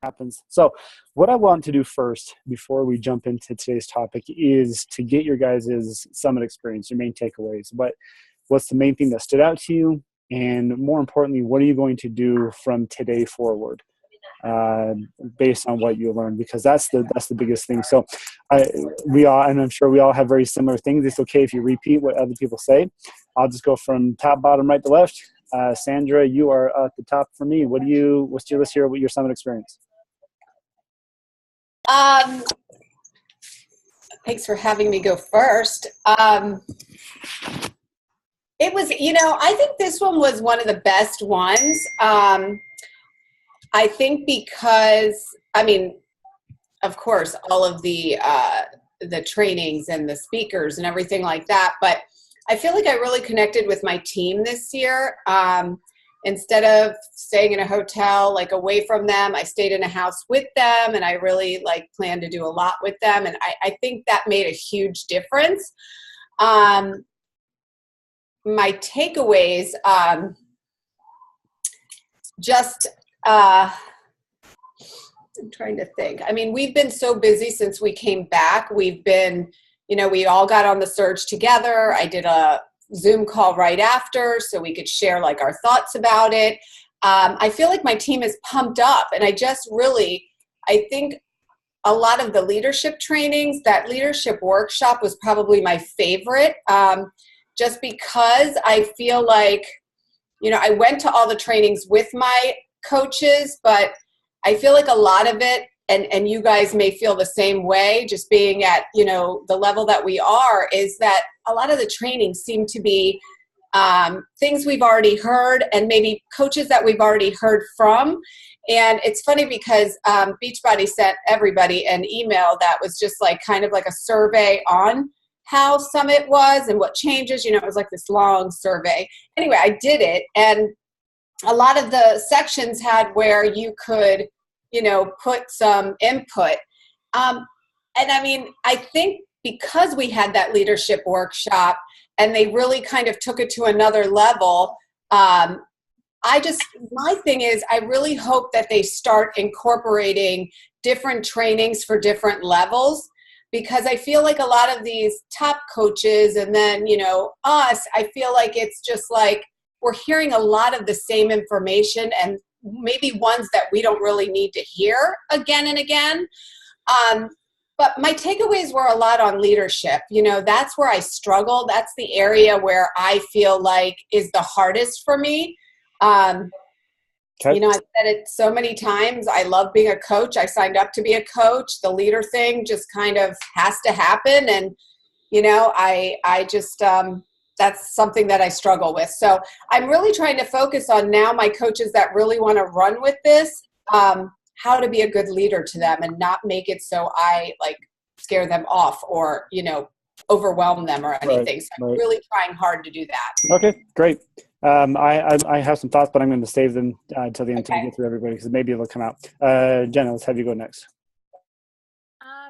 happens. So what I want to do first before we jump into today's topic is to get your guys' summit experience, your main takeaways. What's the main thing that stood out to you? And more importantly, what are you going to do from today forward based on what you learned? Because that's the biggest thing. So and I'm sure we all have very similar things. It's okay if you repeat what other people say. I'll just go from top, bottom, right to left. Sandra, you are at the top for me. Let's hear what your summit experience. Thanks for having me go first. It was, I think this one was one of the best ones. I think because, of course, all of the trainings and the speakers and everything like that, but I feel like I really connected with my team this year. Instead of staying in a hotel, like away from them, I stayed in a house with them, and I really planned to do a lot with them. And I think that made a huge difference. My takeaways, I'm trying to think. We've been so busy since we came back. We've been, we all got on the surge together. I did a Zoom call right after so we could share our thoughts about it. I feel like my team is pumped up, and I think a lot of the leadership trainings, that leadership workshop was probably my favorite, just because I feel like, I went to all the trainings with my coaches, but I feel like a lot of it, and you guys may feel the same way, just being at, the level that we are, is that a lot of the trainings seem to be things we've already heard, and maybe coaches that we've already heard from. And it's funny because Beachbody sent everybody an email that was just kind of like a survey on how Summit was and what changes. It was this long survey. Anyway, I did it, and a lot of the sections had where you could put some input. I think because we had that leadership workshop and they really kind of took it to another level, my thing is, I really hope that they start incorporating different trainings for different levels, because I feel like a lot of these top coaches and then, us, I feel like it's just we're hearing a lot of the same information, and maybe ones that we don't really need to hear again and again. But my takeaways were a lot on leadership. That's where I struggle. That's the area where I feel like is the hardest for me. Okay. I've said it so many times. I love being a coach. I signed up to be a coach. The leader thing just kind of has to happen. And, I just, that's something that I struggle with. So I'm really trying to focus on now my coaches that really want to run with this, how to be a good leader to them and not make it so I scare them off or, overwhelm them or anything. So I'm really trying hard to do that. Okay, great. I have some thoughts, but I'm going to save them until the end to get through everybody, because maybe it'll come out. Jenna, let's have you go next.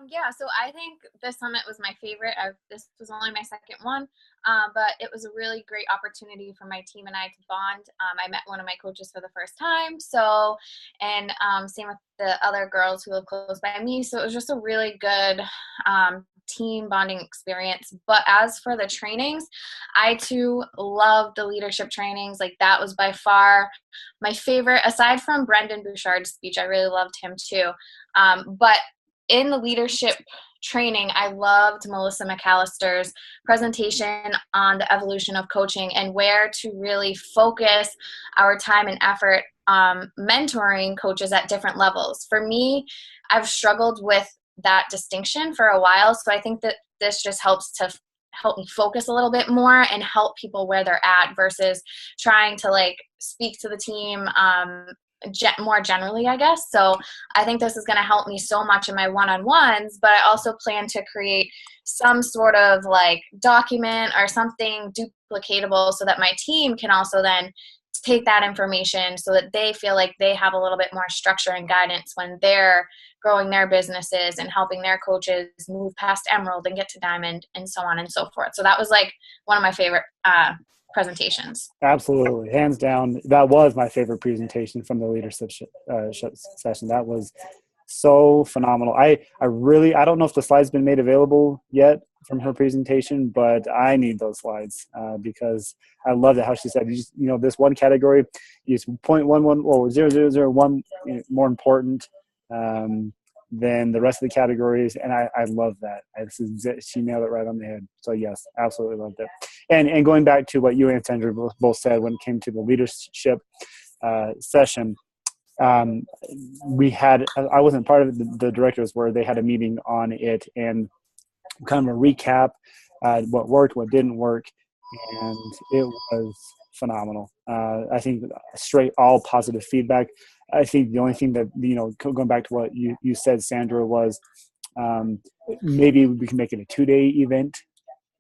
Yeah, so I think this summit was my favorite. This was only my second one, but it was a really great opportunity for my team and I to bond. I met one of my coaches for the first time, and same with the other girls who live close by me. So it was just a really good team bonding experience. But as for the trainings, I too loved the leadership trainings. That was by far my favorite, aside from Brendan Bouchard's speech. I really loved him too. But in the leadership training, I loved Melissa McAllister's presentation on the evolution of coaching and where to really focus our time and effort mentoring coaches at different levels. For me, I've struggled with that distinction for a while, so I think that this just helps to help me focus a little bit more and help people where they're at versus trying to speak to the team more generally, I guess. So I think this is going to help me so much in my one-on-ones, but I also plan to create some sort of document or something duplicatable so that my team can also then take that information so that they feel like they have a little bit more structure and guidance when they're growing their businesses and helping their coaches move past Emerald and get to Diamond and so on and so forth. So that was one of my favorite presentations. Absolutely. Hands down. That was my favorite presentation from the leadership session. That was so phenomenal. I don't know if the slides been made available yet from her presentation, but I need those slides because I loved it how she said, this one category is 0.11 or 0.0001 more important than the rest of the categories. And I love that. She nailed it right on the head. So yes, absolutely loved it. And going back to what you and Sandra both said when it came to the leadership session, we had, I wasn't part of the directors where they had a meeting on it and kind of a recap, what worked, what didn't work. And it was phenomenal. I think straight all positive feedback. I think the only thing that, going back to what you said, Sandra, was maybe we can make it a 2-day event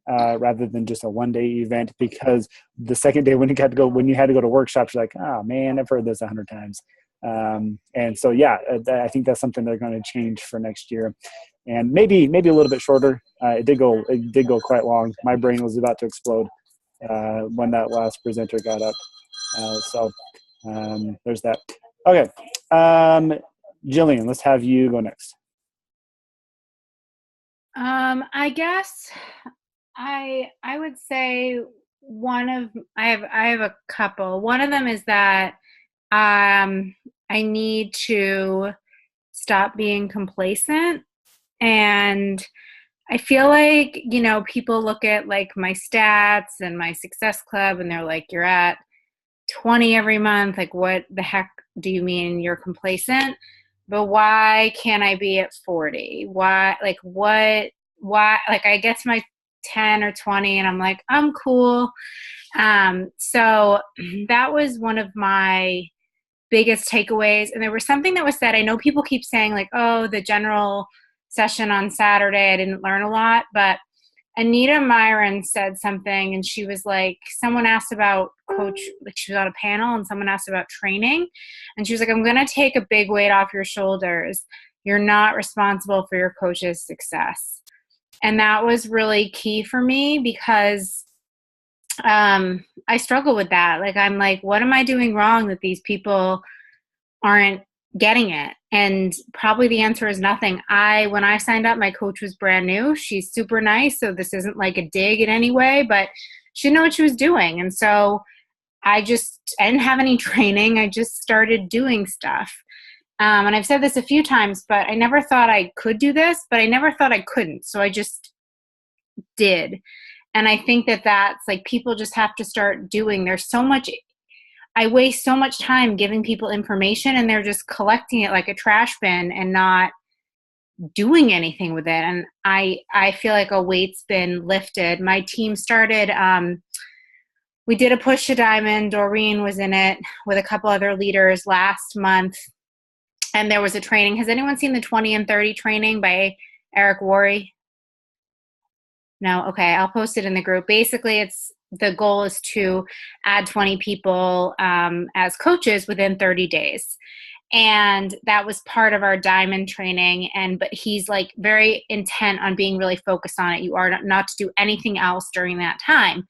rather than just a 1-day event, because the second day when you had to go to workshops, you're like, oh man, I've heard this 100 times. And so, yeah, I think that's something they're going to change for next year, and maybe a little bit shorter. It did go quite long. My brain was about to explode when that last presenter got up. So there's that. Okay. Jillian, let's have you go next. I guess I would say I have a couple. One of them is that I need to stop being complacent. And I feel like, people look at like my stats and my success club and they're like, you're at 20 every month. Like, what the heck do you mean you're complacent? But why can't I be at 40? Why, like I get to my 10 or 20 and I'm like, I'm cool. So that was one of my biggest takeaways. And there was something that was said. I know people keep saying like, oh, the general session on Saturday, I didn't learn a lot, but Anita Myron said something, and she was like, someone asked about coach, like she was on a panel and someone asked about training. And she was like, I'm going to take a big weight off your shoulders. You're not responsible for your coach's success. And that was really key for me because I struggle with that. Like, I'm like, what am I doing wrong that these people aren't getting it? And probably the answer is nothing. When I signed up, my coach was brand new. She's super nice. So this isn't like a dig in any way, but she didn't know what she was doing. And so I didn't have any training. I just started doing stuff. And I've said this a few times, but I never thought I could do this, but I never thought I couldn't. So I just did. And I think that's like, people just have to start doing. I waste so much time giving people information and they're just collecting it like a trash bin and not doing anything with it. And I feel like a weight's been lifted. My team started, we did a push to diamond. Doreen was in it with a couple other leaders last month. And there was a training. Has anyone seen the 20 and 30 training by Eric Worre? No? Okay, I'll post it in the group. Basically, the goal is to add 20 people as coaches within 30 days. And that was part of our diamond training. But he's like very intent on being really focused on it. You are not to do anything else during that time.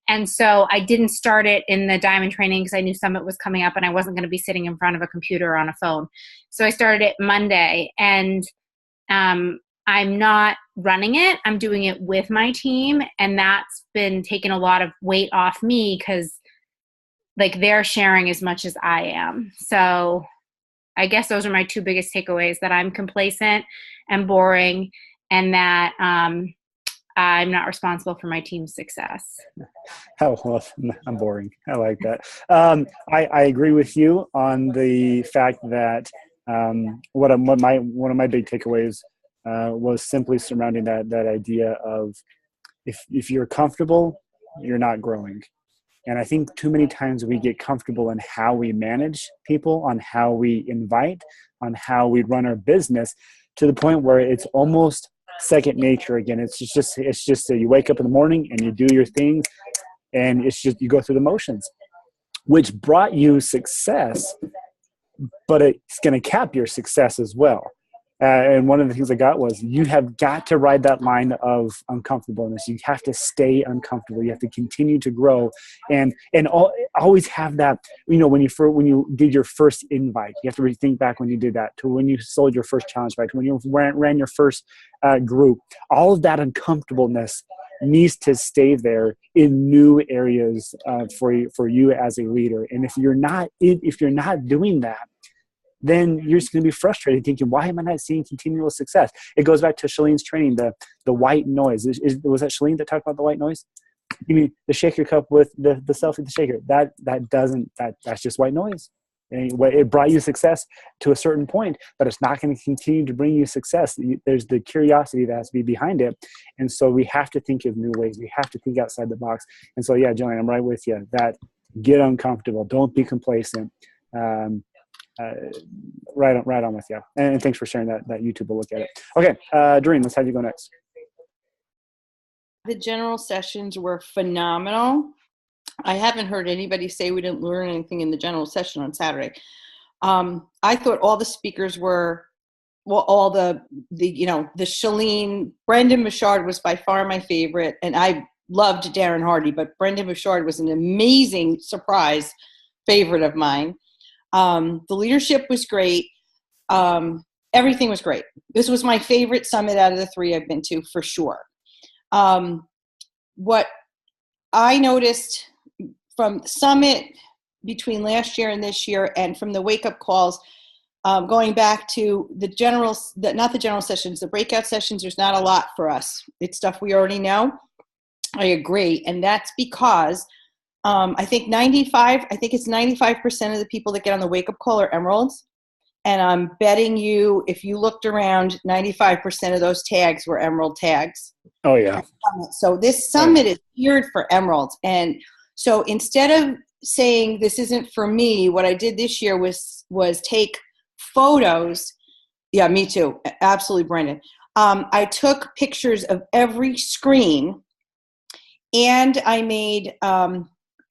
And so I didn't start it in the diamond training because I knew Summit was coming up and I wasn't going to be sitting in front of a computer or on a phone. So I started it Monday, and I'm not running it. I'm doing it with my team. And that's been taking a lot of weight off me because like they're sharing as much as I am. So I guess those are my two biggest takeaways, that I'm complacent and boring, and that I'm not responsible for my team's success. Oh, well, I'm boring. I like that. I agree with you on the fact that one of my big takeaways was simply surrounding that idea of if you're comfortable, you're not growing. And I think too many times we get comfortable in how we manage people, on how we invite, on how we run our business, to the point where it's almost second nature again. It's just that you wake up in the morning and you do your thing, and it's just you go through the motions, which brought you success, but it's going to cap your success as well. And one of the things I got was, you have got to ride that line of uncomfortableness. You have to stay uncomfortable. You have to continue to grow, and always have that. When you did your first invite, you have to think back when you did that, to when you sold your first challenge bike, to when you ran your first group. All of that uncomfortableness needs to stay there in new areas for you as a leader. And if you're not doing that, then you're just going to be frustrated, thinking, why am I not seeing continual success? It goes back to Shalene's training, the white noise. Was that Shalene that talked about the white noise? You mean the shaker cup with the selfie, the shaker? That's just white noise. And it brought you success to a certain point, but it's not going to continue to bring you success. There's the curiosity that has to be behind it. And so we have to think of new ways. We have to think outside the box. And so, yeah, Joanne, I'm right with you. That get uncomfortable. Don't be complacent. Right on with you. And thanks for sharing that YouTube will look at it. Okay, Doreen, let's have you go next. The general sessions were phenomenal. I haven't heard anybody say we didn't learn anything in the general session on Saturday. I thought all the speakers were, all the Shalene, Brendan Bouchard was by far my favorite, and I loved Darren Hardy, but Brendan Bouchard was an amazing surprise favorite of mine. The leadership was great. Everything was great. This was my favorite summit out of the 3 I've been to, for sure. What I noticed from the summit between last year and this year, and from the wake-up calls, going back to not the general sessions, the breakout sessions, there's not a lot for us. It's stuff we already know. I agree. And that's because I think it's 95% of the people that get on the wake-up call are Emeralds. And I'm betting you, if you looked around, 95% of those tags were Emerald tags. Oh, yeah. So this summit is geared for Emeralds. And so instead of saying this isn't for me, what I did this year was take photos. Yeah, me too. Absolutely, Brendan. I took pictures of every screen, and I made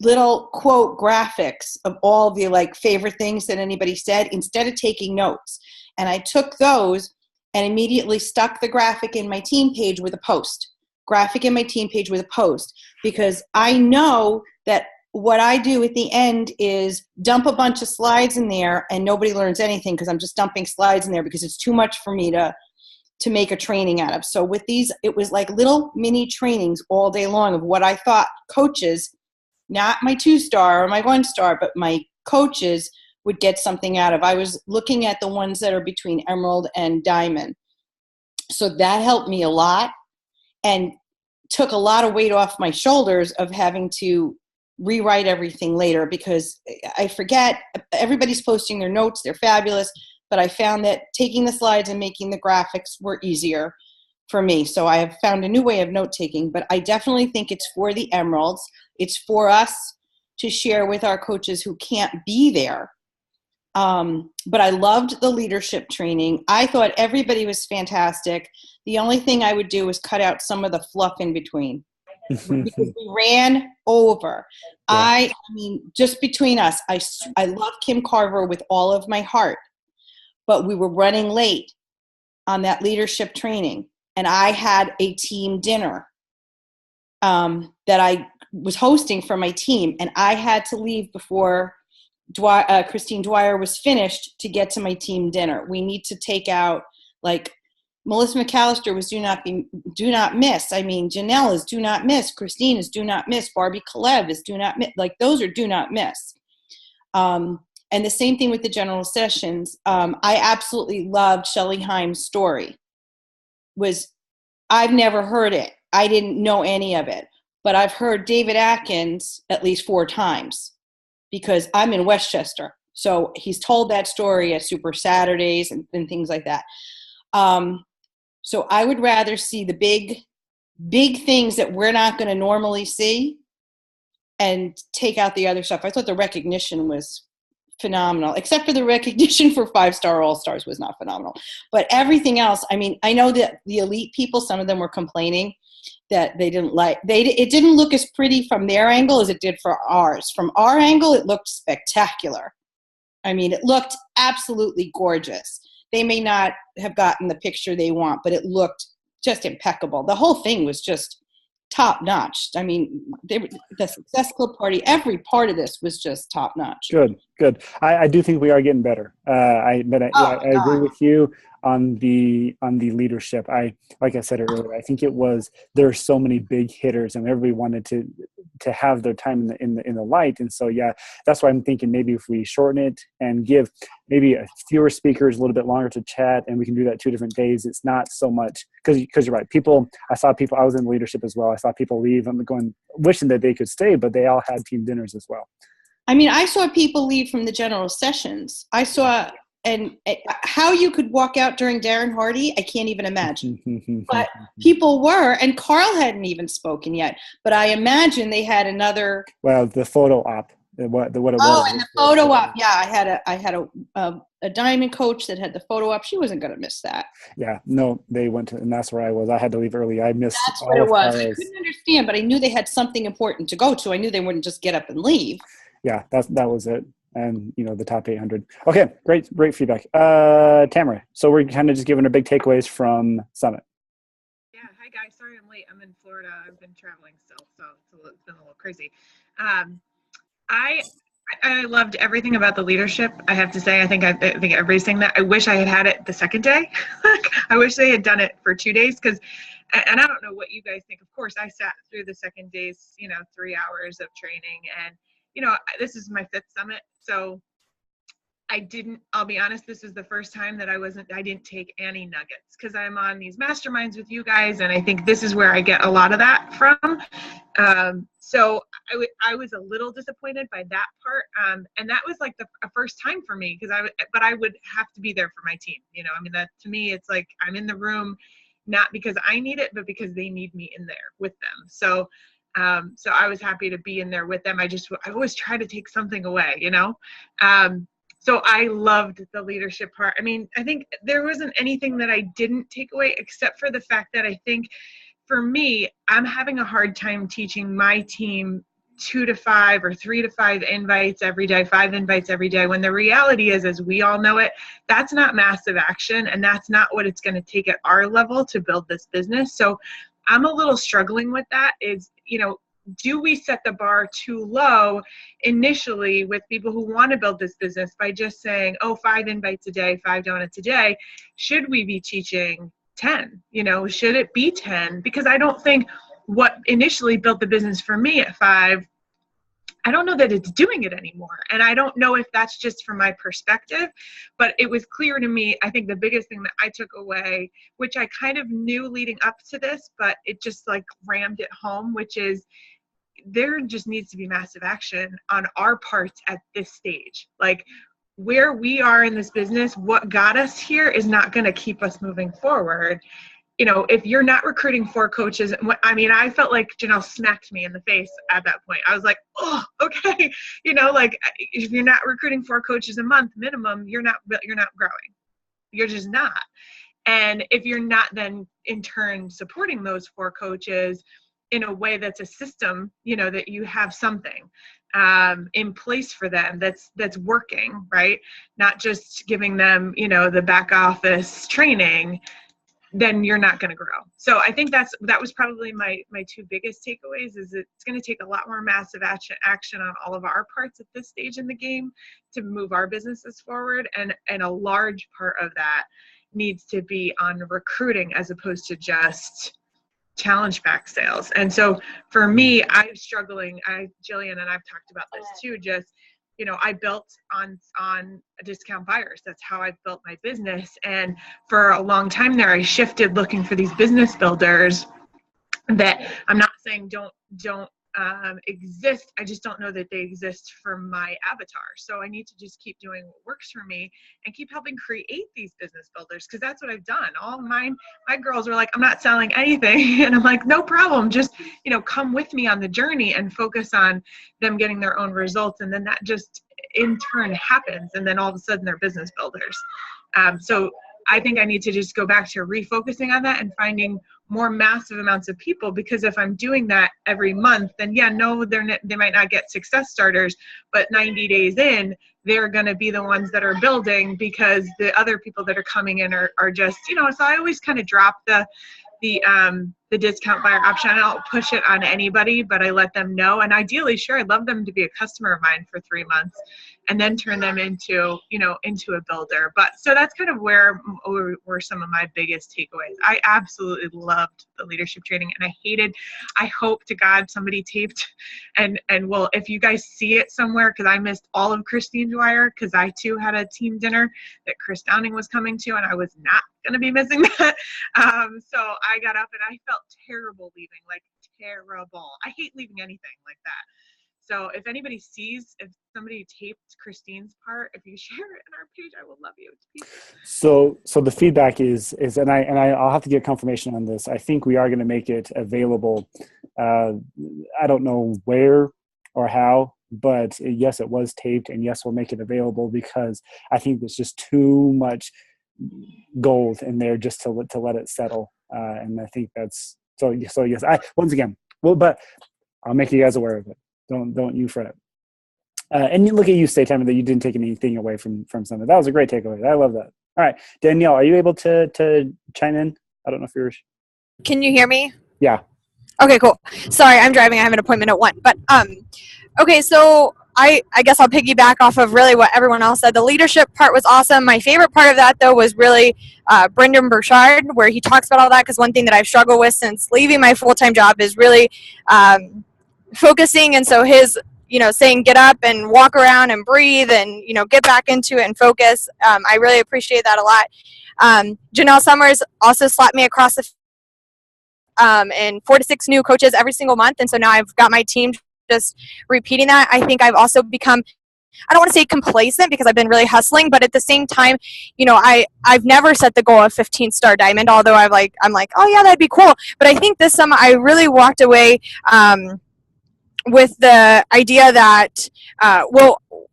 little quote graphics of all the favorite things that anybody said, instead of taking notes. And I took those and immediately stuck the graphic in my team page with a post. Because I know that what I do at the end is dump a bunch of slides in there, and nobody learns anything because I'm just dumping slides in there because it's too much for me to make a training out of. So with these, it was like little mini trainings all day long of what I thought coaches, not my 2-star or my 1-star, but my coaches would get something out of. I was looking at the ones that are between Emerald and Diamond. So that helped me a lot and took a lot of weight off my shoulders of having to rewrite everything later, because I forget, everybody's posting their notes, they're fabulous, but I found that taking the slides and making the graphics were easier for me. So I have found a new way of note taking, but I definitely think it's for the Emeralds. It's for us to share with our coaches who can't be there. But I loved the leadership training. I thought everybody was fantastic. The only thing I would do was cut out some of the fluff in between, because we ran over. Yeah. I mean, just between us, I love Kim Carver with all of my heart, but we were running late on that leadership training. And I had a team dinner that I was hosting for my team, and I had to leave before Christine Dwyer was finished to get to my team dinner. We need to take out, Melissa McAllister was do not miss. I mean, Janelle is do not miss. Christine is do not miss. Barbie Kalev is do not miss. Those are do not miss. And the same thing with the general sessions. I absolutely loved Shelley Himes' story. I've never heard it. I didn't know any of it, but I've heard David Atkins at least 4 times because I'm in Westchester. So he's told that story at Super Saturdays and things like that. So I would rather see the big things that we're not going to normally see and take out the other stuff. I thought the recognition was phenomenal, except for the recognition for 5-star all-stars was not phenomenal. But everything else, I mean, I know that the elite people, some of them were complaining that they didn't it didn't look as pretty from their angle as it did for ours. From our angle, it looked spectacular. I mean, it looked absolutely gorgeous. they may not have gotten the picture they want, but it looked just impeccable. The whole thing was just top notch. I mean, the Success Club party, every part of this was just top notch. Good. I do think we are getting better. I agree with you on the leadership. Like I said earlier, I think there are so many big hitters, and everybody wanted to have their time in the light. And so yeah, that's why I'm thinking maybe if we shorten it and give maybe fewer speakers a little bit longer to chat, and we can do that 2 different days. It's not so much because you're right. I was in leadership as well. I saw people leave. I'm going wishing that they could stay, but they all had team dinners as well. I mean, I saw people leave from the general sessions. I saw, and how you could walk out during Darren Hardy, I can't even imagine. But people were, and Carl hadn't even spoken yet. But I imagine they had another. Well, the photo op. What it was. Oh, and the photo op. Yeah, I had a diamond coach that had the photo op. She wasn't going to miss that. Yeah, no, they went to, and that's where I was. I had to leave early. I missed. That's what it was. I couldn't understand, but I knew they had something important to go to. I knew they wouldn't just get up and leave. Yeah, that was it. And the top 800. Okay, great feedback. Tamara, so we're kind of just giving our big takeaways from Summit. Yeah, hi guys. Sorry I'm late. I'm in Florida. I've been traveling still, so it's been a little crazy. I loved everything about the leadership. I have to say, I think everybody's saying that. I wish I had it the second day. I wish they had done it for 2 days and I don't know what you guys think. Of course, I sat through the second day's 3 hours of training, and this is my 5th summit, so I'll be honest, this is the first time that I didn't take any nuggets, because I'm on these masterminds with you guys, and I think this is where I get a lot of that from. So I was a little disappointed by that part. And that was like a first time for me, but I would have to be there for my team. I mean, that to me, it's like I'm in the room, not because I need it, but because they need me in there with them. So I was happy to be in there with them. I always try to take something away, So I loved the leadership part. I mean, I think there wasn't anything that I didn't take away, except for the fact that I think for me, I'm having a hard time teaching my team 2 to 5 or 3 to 5 invites every day, 5 invites every day, when the reality is, as we all know it, that's not massive action, and that's not what it's going to take at our level to build this business. So I'm a little struggling with that. Do we set the bar too low initially with people who want to build this business by just saying, 5 invites a day, 5 donuts a day? Should we be teaching 10? Should it be 10? Because I don't think what initially built the business for me at 5, I don't know that it's doing it anymore. And I don't know if that's just from my perspective, but it was clear to me. I think the biggest thing that I took away, which I kind of knew leading up to this, but it just like rammed it home, which is there just needs to be massive action on our parts at this stage. Like, where we are in this business, what got us here is not going to keep us moving forward. If you're not recruiting 4 coaches, I felt like Janelle smacked me in the face at that point. I was like, oh, okay. If you're not recruiting 4 coaches a month minimum, you're not growing. You're just not. And if you're not then in turn supporting those 4 coaches in a way that's a system, that you have something in place for them that's working, right? Not just giving them, the back office training, then you're not going to grow. So I think that was probably my 2 biggest takeaways, is it's going to take a lot more massive action on all of our parts at this stage in the game to move our businesses forward. And a large part of that needs to be on recruiting as opposed to just challenge pack sales. And so for me, I'm struggling. Jillian and I've talked about this too, just, I built on discount buyers. That's how I built my business. And for a long time there, I shifted looking for these business builders that I'm not saying don't exist. I just don't know that they exist for my avatar. So I need to just keep doing what works for me and keep helping create these business builders, because that's what I've done. All my girls are like, I'm not selling anything. And I'm like, no problem. Just, come with me on the journey and focus on them getting their own results. And then that just in turn happens. And then all of a sudden they're business builders. So I think I need to just go back to refocusing on that and finding more massive amounts of people, because if I'm doing that every month, then no, they might not get success starters, but 90 days in, they're going to be the ones that are building, because the other people that are coming in are just, so I always kind of drop the discount buyer option. I don't push it on anybody, but I let them know. And ideally, sure, I'd love them to be a customer of mine for 3 months and then turn them into a builder. But so that's kind of where were some of my biggest takeaways. I absolutely loved the leadership training, and I hope to God somebody taped and well, if you guys see it somewhere, because I missed all of Christine Dwyer, because I too had a team dinner that Chris Downing was coming to, and I was not going to be missing that. So I got up and I felt terrible leaving, like terrible. I hate leaving anything like that. So if anybody sees, if somebody taped Christine's part, if you share it in our page, I will love you. So the feedback is, and I'll have to get confirmation on this. I think we are going to make it available. I don't know where or how, but yes, it was taped, and yes, we'll make it available, because I think there's just too much gold in there just to let it settle. And I think that's so yes. Once again, but I'll make you guys aware of it. Don't you fret. And you look at you, Stay Timer, that you didn't take anything away from something. That was a great takeaway. I love that. All right, Danielle, are you able to chime in? I don't know if you're. Can you hear me? Yeah. Okay, cool. Sorry, I'm driving. I have an appointment at 1. But okay, so I guess I'll piggyback off of really what everyone else said. The leadership part was awesome. My favorite part of that, though, was really Brendan Burchard, where he talks about all that, because one thing that I've struggled with since leaving my full-time job is really focusing. And so his, saying get up and walk around and breathe and, get back into it and focus. I really appreciate that a lot. Janelle Summers also slapped me across the and 4 to 6 new coaches every single month. And so now I've got my team just repeating that. I think I've also become, I don't want to say complacent, because I've been really hustling, but at the same time, I've never set the goal of 15-star diamond, although I'm like, oh yeah, that'd be cool. But I think this summer I really walked away with the idea that,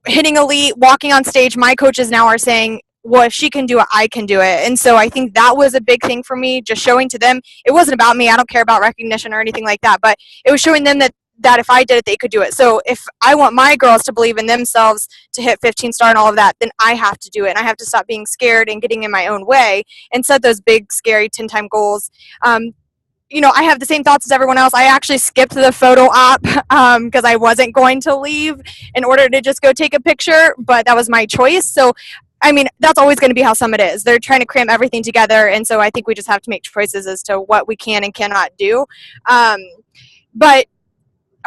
hitting elite, walking on stage, my coaches now are saying, well, if she can do it, I can do it. And so I think that was a big thing for me, just showing to them. It wasn't about me. I don't care about recognition or anything like that, but it was showing them that if I did it, they could do it. So if I want my girls to believe in themselves to hit 15-star and all of that, then I have to do it. And I have to stop being scared and getting in my own way and set those big, scary 10-time goals. I have the same thoughts as everyone else. I actually skipped the photo op because I wasn't going to leave in order to just go take a picture, but that was my choice. So that's always going to be how Summit is. They're trying to cram everything together, and so I think we just have to make choices as to what we can and cannot do. But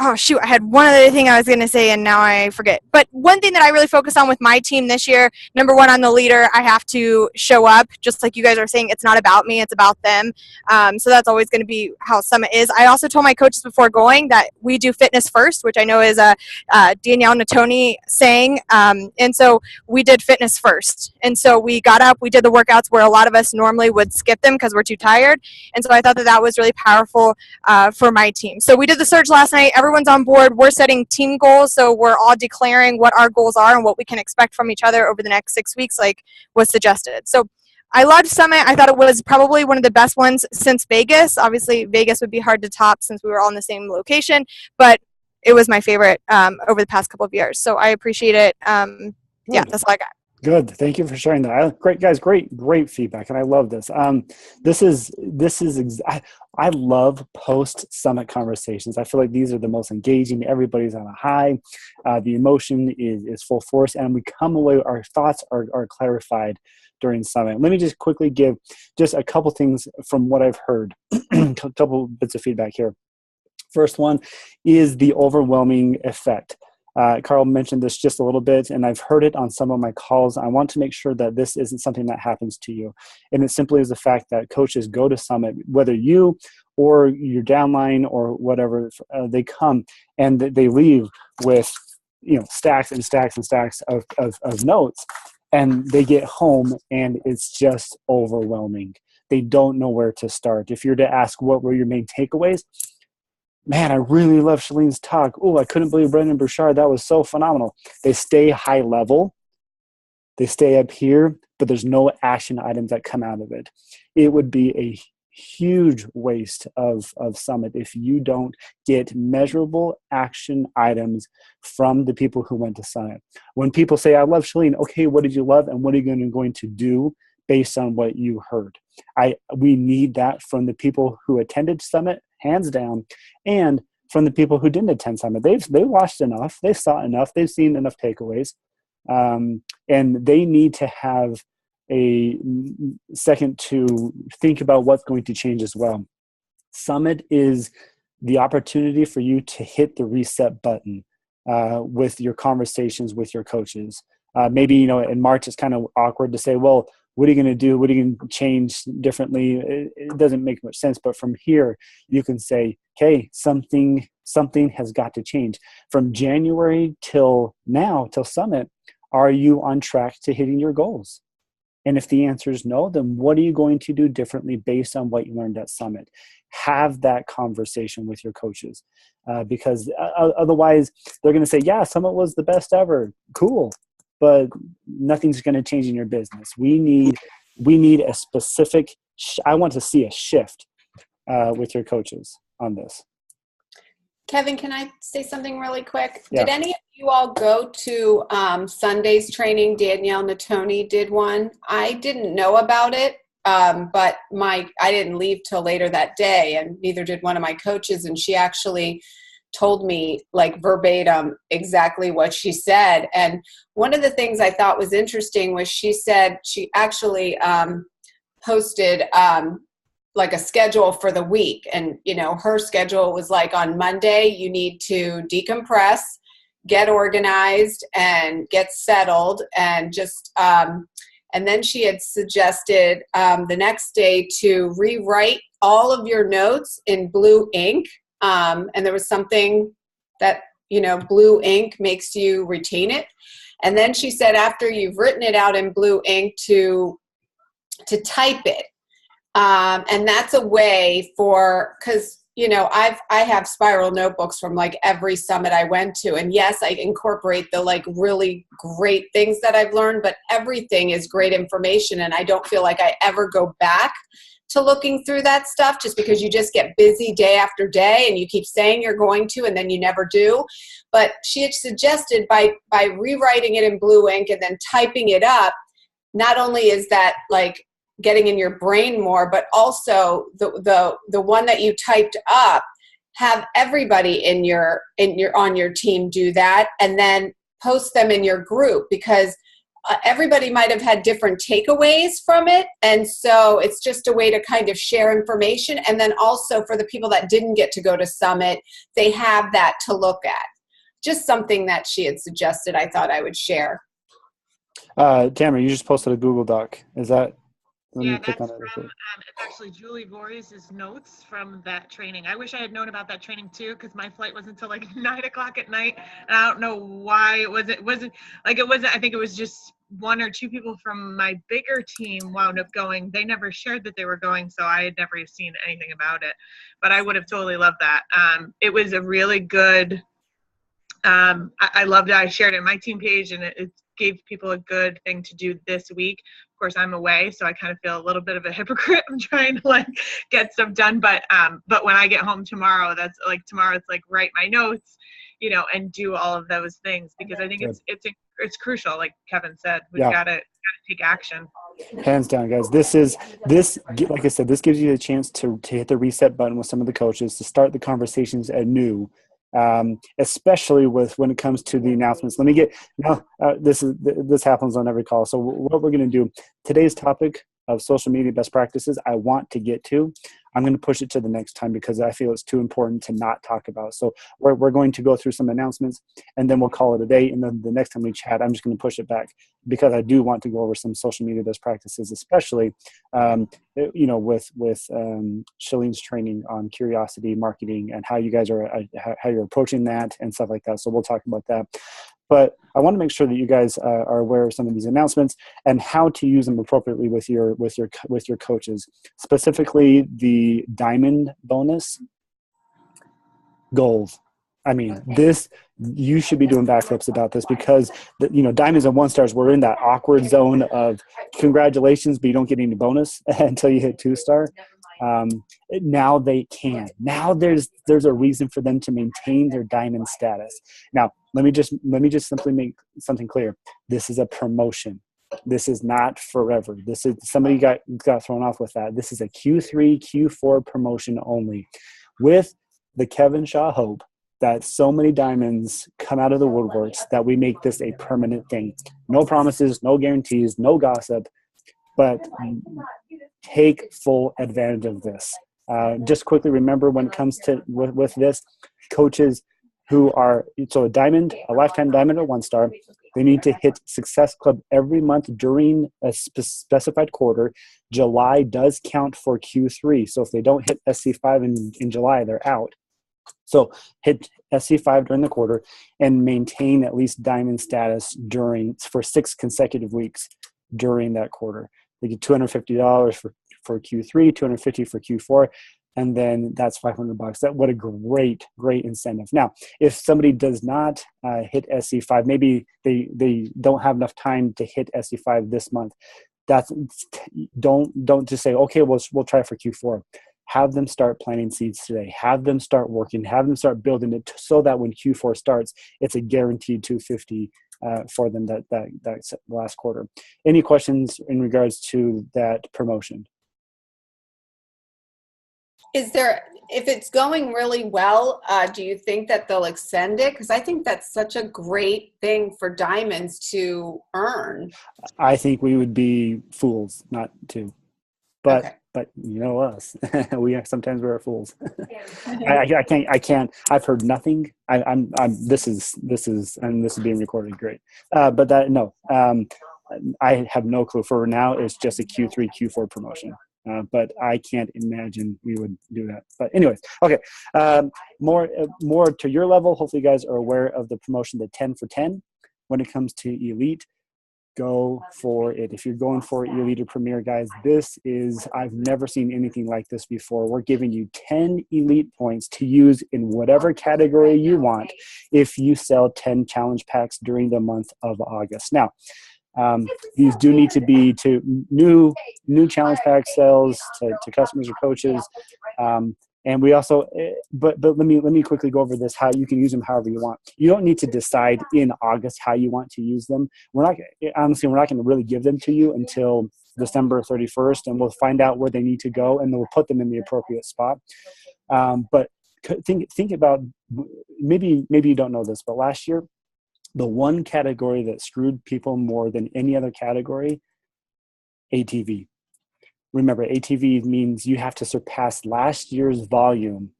oh shoot, I had one other thing I was going to say and now I forget. But one thing that I really focus on with my team this year, number one, on the leader, I have to show up. Just like you guys are saying, it's not about me, it's about them. So that's always going to be how Summit is. I also told my coaches before going that we do fitness first, which I know is a Danielle Natoni saying. And so we did fitness first. And so we got up, we did the workouts where a lot of us normally would skip them because we're too tired. And so I thought that was really powerful for my team. So we did the surge last night. Everyone's on board. We're setting team goals, so we're all declaring what our goals are and what we can expect from each other over the next 6 weeks, like was suggested. So I loved Summit. I thought it was probably one of the best ones since Vegas. Obviously, Vegas would be hard to top since we were all in the same location, but it was my favorite over the past couple of years. So I appreciate it. Yeah, that's all I got. Good. Thank you for sharing that. Great, guys. Great feedback. And I love this. I love post-summit conversations. I feel like these are the most engaging. Everybody's on a high. The emotion is full force. And we come away, our thoughts are clarified during summit. Let me just quickly give just a couple things from what I've heard. A couple bits of feedback here. First one is the overwhelming effect. Carl mentioned this just a little bit, and I've heard it on some of my calls. I want to make sure that this isn't something that happens to you. And it simply is the fact that coaches go to Summit, whether you or your downline or whatever, they come and they leave with stacks and stacks and stacks of notes, and they get home and it's just overwhelming. They don't know where to start. If you're to ask what were your main takeaways, man, I really love Shalene's talk. Oh, I couldn't believe Brendan Burchard. That was so phenomenal. They stay high level. They stay up here, but there's no action items that come out of it. It would be a huge waste of Summit if you don't get measurable action items from the people who went to Summit. When people say, I love Shalene, okay, what did you love and what are you going to do based on what you heard? We need that from the people who attended Summit, hands down, and from the people who didn't attend Summit. They watched enough, they saw enough, they've seen enough takeaways, and they need to have a second to think about what's going to change as well. Summit is the opportunity for you to hit the reset button with your conversations with your coaches. Maybe, in March it's kind of awkward to say, well, what are you going to do? What are you going to change differently? It doesn't make much sense. But from here, you can say, okay, something has got to change. From January till now, till Summit, are you on track to hitting your goals? And if the answer is no, then what are you going to do differently based on what you learned at Summit? Have that conversation with your coaches, because otherwise they're going to say, yeah, Summit was the best ever. Cool. But nothing's going to change in your business. We need a specific, I want to see a shift with your coaches on this. Kevin, can I say something really quick? Yeah. Did any of you all go to Sunday's training? Danielle Natoni did one. I didn't know about it, but I didn't leave till later that day, and neither did one of my coaches, and she actually told me like verbatim exactly what she said. And one of the things I thought was interesting was she said she actually posted like a schedule for the week. And, her schedule was like on Monday, you need to decompress, get organized and get settled. And just, and then she had suggested the next day to rewrite all of your notes in blue ink. And there was something that, blue ink makes you retain it. And then she said, after you've written it out in blue ink to type it. And that's a way because, I have spiral notebooks from like every summit I went to. And yes, I incorporate the like really great things that I've learned, but everything is great information. And I don't feel like I ever go back to looking through that stuff just because you just get busy day after day and you keep saying you're going to and then you never do. But she had suggested by rewriting it in blue ink and then typing it up, not only is that like getting in your brain more, but also the one that you typed up, have everybody on your team do that and then post them in your group, because everybody might have had different takeaways from it. And so it's just a way to kind of share information. And then also for the people that didn't get to go to Summit, they have that to look at. Just something that she had suggested I thought I would share. Tamara, you just posted a Google Doc. Is that? Yeah, that's from, it's actually Julie Voorhees' notes from that training. I wish I had known about that training too, because my flight wasn't until like 9:00 at night. And I don't know why it wasn't, I think it was just one or two people from my bigger team wound up going. They never shared that they were going, so I had never seen anything about it. But I would have totally loved that. It was a really good, I loved it. I shared it on my team page, and it gave people a good thing to do this week. Of course, I'm away, so I kind of feel a little bit of a hypocrite. I'm trying to like get stuff done, but when I get home tomorrow, it's like write my notes, and do all of those things, because I think it's crucial. Like Kevin said, we've got to take action. Hands down, guys. This, like I said, this gives you a chance to hit the reset button with some of the coaches, to start the conversations anew. Especially when it comes to the announcements. Let me get this happens on every call. So what we're going to do, today's topic of social media best practices, I want to get to. I'm going to push it to the next time because I feel it's too important to not talk about. So we're going to go through some announcements and then we'll call it a day. And then the next time we chat, I'm just going to push it back because I do want to go over some social media best practices, especially, with Shalene's training on curiosity marketing and how you guys are, how you're approaching that and stuff like that. So we'll talk about that. But I want to make sure that you guys are aware of some of these announcements and how to use them appropriately with your coaches. Specifically, the diamond bonus goals. I mean, this you should be doing backflips about this, because diamonds and 1-stars, we're in that awkward zone of congratulations, but you don't get any bonus until you hit 2-star. Now they can. Now there's a reason for them to maintain their diamond status. Now let me just simply make something clear. This is a promotion. This is not forever. This is, somebody got thrown off with that. This is a Q3, Q4 promotion only, with the Kevin Shaw hope that so many diamonds come out of the woodworks that we make this a permanent thing. No promises, no guarantees, no gossip, but take full advantage of this. Just quickly remember, when it comes to with this, coaches who are, so a lifetime diamond or 1-star, they need to hit Success Club every month during a specified quarter. July does count for Q3. So if they don't hit SC5 in July, they're out. So hit SC5 during the quarter and maintain at least diamond status for 6 consecutive weeks during that quarter. They get $250 for Q3, $250 for Q4, and then that's $500. What a great incentive. Now, if somebody does not hit SC5, maybe they don't have enough time to hit SC5 this month. Don't just say, okay, we'll try for Q4. Have them start planting seeds today. Have them start working. Have them start building it so that when Q4 starts, it's a guaranteed 250 for them that last quarter. Any questions in regards to that promotion? If it's going really well, do you think that they'll extend it? Because I think that's such a great thing for diamonds to earn. I think we would be fools not to. But okay. But you know us, sometimes we're fools. I can't. I've heard nothing. This is being recorded. Great. But I have no clue. For now, it's just a Q3, Q4 promotion. But I can't imagine we would do that. But anyways, okay. More to your level. Hopefully, you guys are aware of the promotion, the 10 for 10. When it comes to elite, go for it. If you're going for elite or premier, guys, I've never seen anything like this before. We're giving you 10 elite points to use in whatever category you want if you sell 10 challenge packs during the month of August. Now, these do need to be to new challenge pack sales to customers or coaches. And we also, but let me quickly go over this, how you can use them however you want. You don't need to decide in August how you want to use them. We're not going to really give them to you until December 31st, and we'll find out where they need to go, and then we'll put them in the appropriate spot. But think about, maybe you don't know this, but last year, the one category that screwed people more than any other category, ATV. Remember, ATV means you have to surpass last year's volume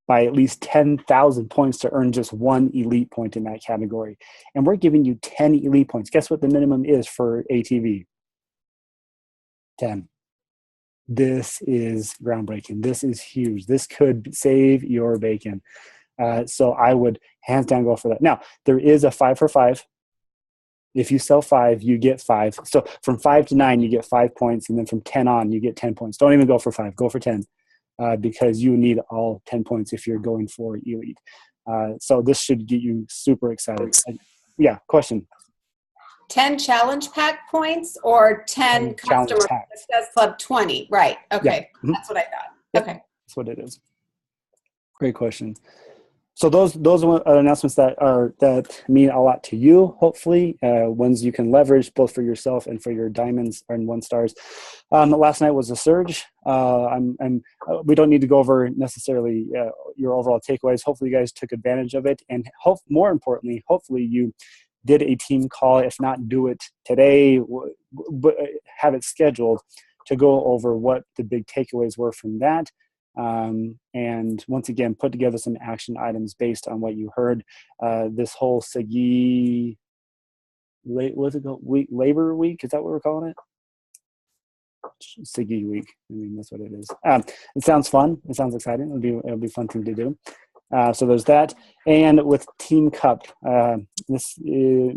by at least 10,000 points to earn just one elite point in that category. And we're giving you 10 elite points. Guess what the minimum is for ATV? 10. This is groundbreaking. This is huge. This could save your bacon. So I would hands down go for that. Now, there is a 5 for 5. If you sell 5, you get 5. So from 5 to 9, you get 5 points. And then from 10 on, you get 10 points. Don't even go for 5. Go for 10 because you need all 10 points if you're going for elite. So this should get you super excited. Yeah, question. 10 challenge pack points or 10 customer Success Club 20? Right. Okay. Yeah. Mm-hmm. That's what I thought. Okay. That's what it is. Great question. So those are announcements that mean a lot to you, hopefully, ones you can leverage both for yourself and for your diamonds and 1 stars. Last night was a surge. We don't need to go over necessarily your overall takeaways. Hopefully you guys took advantage of it. And more importantly, hopefully you did a team call. If not, do it today, but have it scheduled to go over what the big takeaways were from that. And once again, put together some action items based on what you heard. This whole SIGI, what's it called? Labor Week? Is that what we're calling it? SIGI Week. I mean, that's what it is. It sounds fun. It sounds exciting. It'll be a fun thing to do. So there's that. And with Team Cup, this is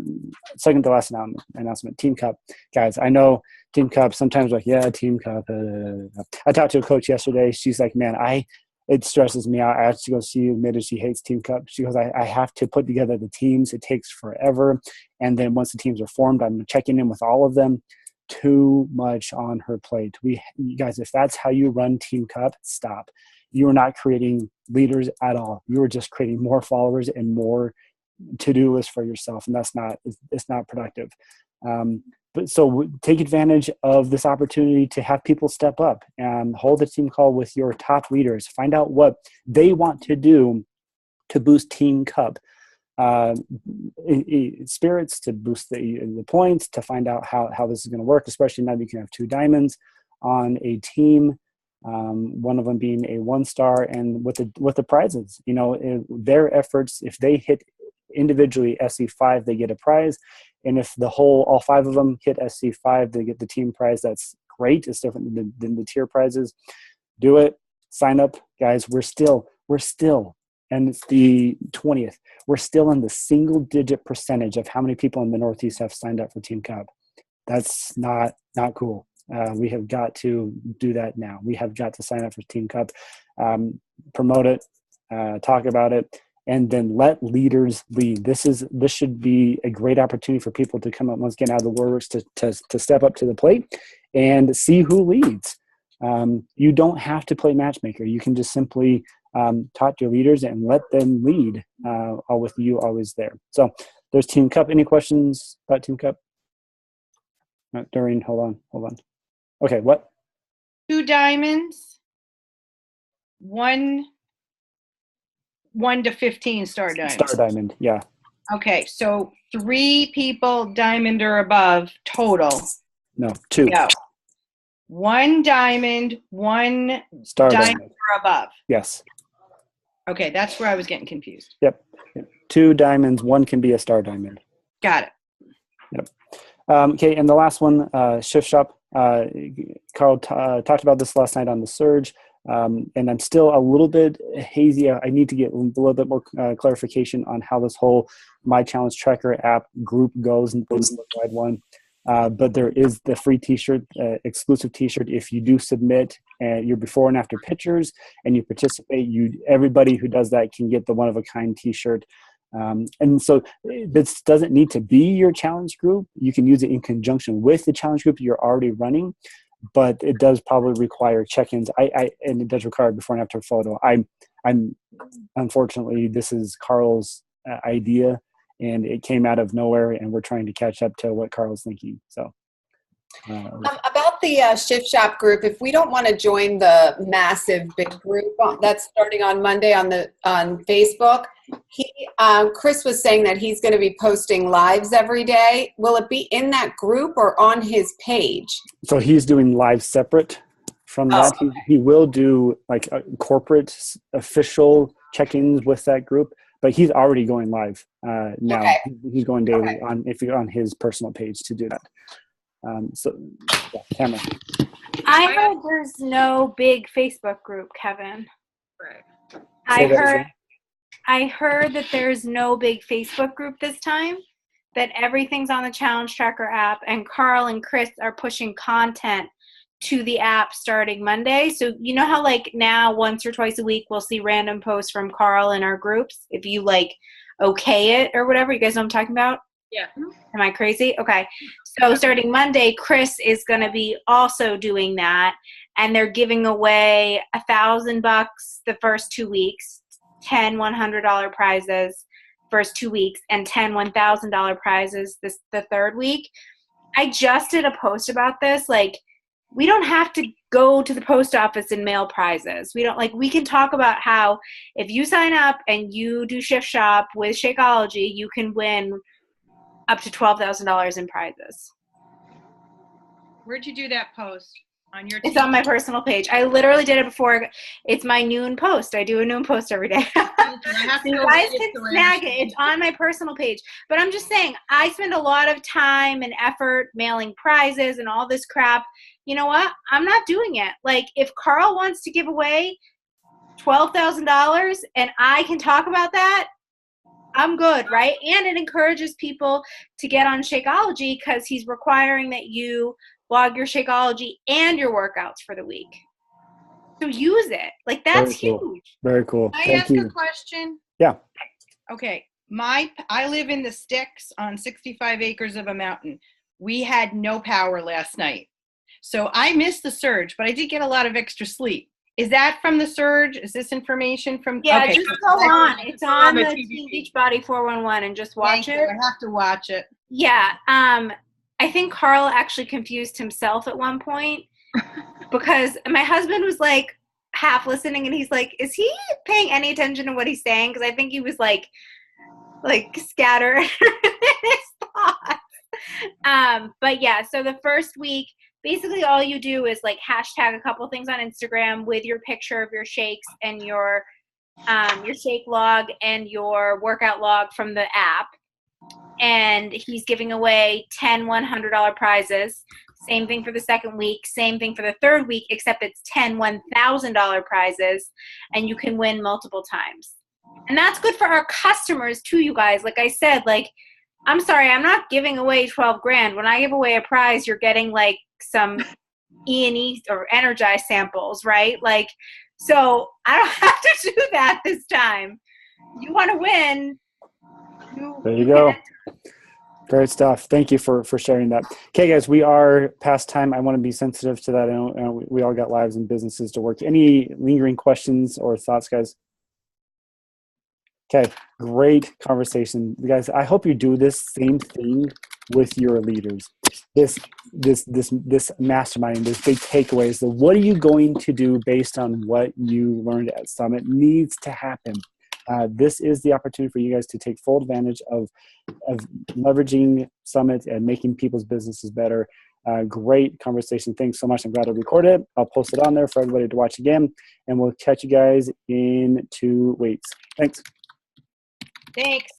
second to last announcement, Team Cup. Guys, I know Team Cup, sometimes like, yeah, Team Cup. I talked to a coach yesterday. She's like, man, it stresses me out. I actually go, she admitted she hates Team Cup. She goes, I have to put together the teams. It takes forever. And then once the teams are formed, I'm checking in with all of them. Too much on her plate. You guys, if that's how you run Team Cup, stop. You are not creating leaders at all. You are just creating more followers and more to-do lists for yourself. And it's not productive. But so take advantage of this opportunity to have people step up and hold a team call with your top leaders. Find out what they want to do to boost Team Cup spirits, to boost the points, to find out how this is going to work, especially now that you can have 2 diamonds on a team, one of them being a 1-star, and with the prizes. Their efforts, if they hit individually SC5, they get a prize. And if all 5 of them hit SC5, they get the team prize. That's great. It's different than the tier prizes. Do it. Sign up, guys. We're still, and it's the 20th. We're still in the single-digit percentage of how many people in the Northeast have signed up for Team Cup. That's not cool. We have got to do that now. We have got to sign up for Team Cup, promote it, talk about it, and then let leaders lead. This should be a great opportunity for people to come up once again out of the woodworks to step up to the plate and see who leads. You don't have to play matchmaker. You can just simply talk to your leaders and let them lead, all with you always there. So there's Team Cup. Any questions about Team Cup? Hold on. Okay, what? 2 diamonds, 1 to 15 star diamond. Star diamond, yeah. Okay, so 3 people diamond or above total. No, 2. No. 1 diamond, 1 star diamond or above. Yes. Okay, that's where I was getting confused. Yep. 2 diamonds, 1 can be a star diamond. Got it. Yep. Okay, and the last one, Shift Shop. Carl talked about this last night on the Surge, and I'm still a little bit hazy. I need to get a little bit more clarification on how this whole My Challenge Tracker app group goes and the wide one. But there is the free t-shirt, exclusive t-shirt. If you do submit your before and after pictures and you participate, everybody who does that can get the one-of-a-kind t-shirt. And so this doesn't need to be your challenge group. You can use it in conjunction with the challenge group you're already running, but it does probably require check-ins. And it does require before and after photo. I'm unfortunately, this is Carl's idea, and it came out of nowhere, and we're trying to catch up to what Carl's thinking. So about the Shift Shop group, if we don't want to join the massive big group that's starting on Monday on Facebook, Chris was saying that he's going to be posting lives every day. Will it be in that group or on his page? So he's doing live separate from that. Okay. He will do like corporate official check-ins with that group, but he's already going live now. Okay. He's going daily on his personal page to do that. Cameron. I heard there's no big Facebook group, Kevin. Right. I heard that there's no big Facebook group this time, that everything's on the Challenge Tracker app, and Carl and Chris are pushing content to the app starting Monday. So you know how like now once or twice a week we'll see random posts from Carl in our groups if you like okay it or whatever. You guys know what I'm talking about? Yeah. Am I crazy? Okay. So starting Monday, Chris is going to be also doing that, and they're giving away $1,000 the first 2 weeks, 10 $100 prizes first 2 weeks, and 10 $1,000 prizes the third week. I just did a post about this. Like, we don't have to go to the post office and mail prizes. We can talk about how if you sign up and you do Shift Shop with Shakeology, you can win up to $12,000 in prizes. Where'd you do that post? On your It's on my personal page. I literally did it before. It's my noon post. I do a noon post every day. You guys can snag it. It's on my personal page. But I'm just saying, I spend a lot of time and effort mailing prizes and all this crap. You know what? I'm not doing it. Like, if Carl wants to give away $12,000 and I can talk about that, I'm good, right? And it encourages people to get on Shakeology because he's requiring that you log your Shakeology and your workouts for the week. So use it. Like, that's huge. Very cool. Can I Thank ask you. a question? Yeah. Okay. I live in the sticks on 65 acres of a mountain. We had no power last night. So I missed the surge, but I did get a lot of extra sleep. Is that from the surge? Is this information from? Yeah, okay. just go on. It's on the the Team Beachbody 411 and just watch Thank you. it. I have to watch it. Yeah. I think Carl actually confused himself at one point because my husband was like half listening and he's like, is he paying any attention to what he's saying? Because I think he was like scattered in his thoughts. But yeah, so the first week, basically all you do is like hashtag a couple things on Instagram with your picture of your shakes and your shake log and your workout log from the app. And he's giving away 10 $100 prizes. Same thing for the second week. Same thing for the third week, except it's 10 $1,000 prizes, and you can win multiple times. And that's good for our customers too, you guys. Like I said, like, I'm sorry, I'm not giving away 12 grand. When I give away a prize, you're getting like some E&E or Energize samples, right? Like, so I don't have to do that this time. You want to win. There you go. Great stuff. Thank you for sharing that. Okay, guys, we are past time. I want to be sensitive to that. I know we all got lives and businesses to work. Any lingering questions or thoughts, guys? Okay, great conversation. Guys, I hope you do this same thing with your leaders. This mastermind, this big takeaways. So what are you going to do based on what you learned at Summit needs to happen. This is the opportunity for you guys to take full advantage of leveraging Summit and making people's businesses better. Great conversation. Thanks so much. I'm glad I recorded it. I'll post it on there for everybody to watch again. And we'll catch you guys in 2 weeks. Thanks. Thanks.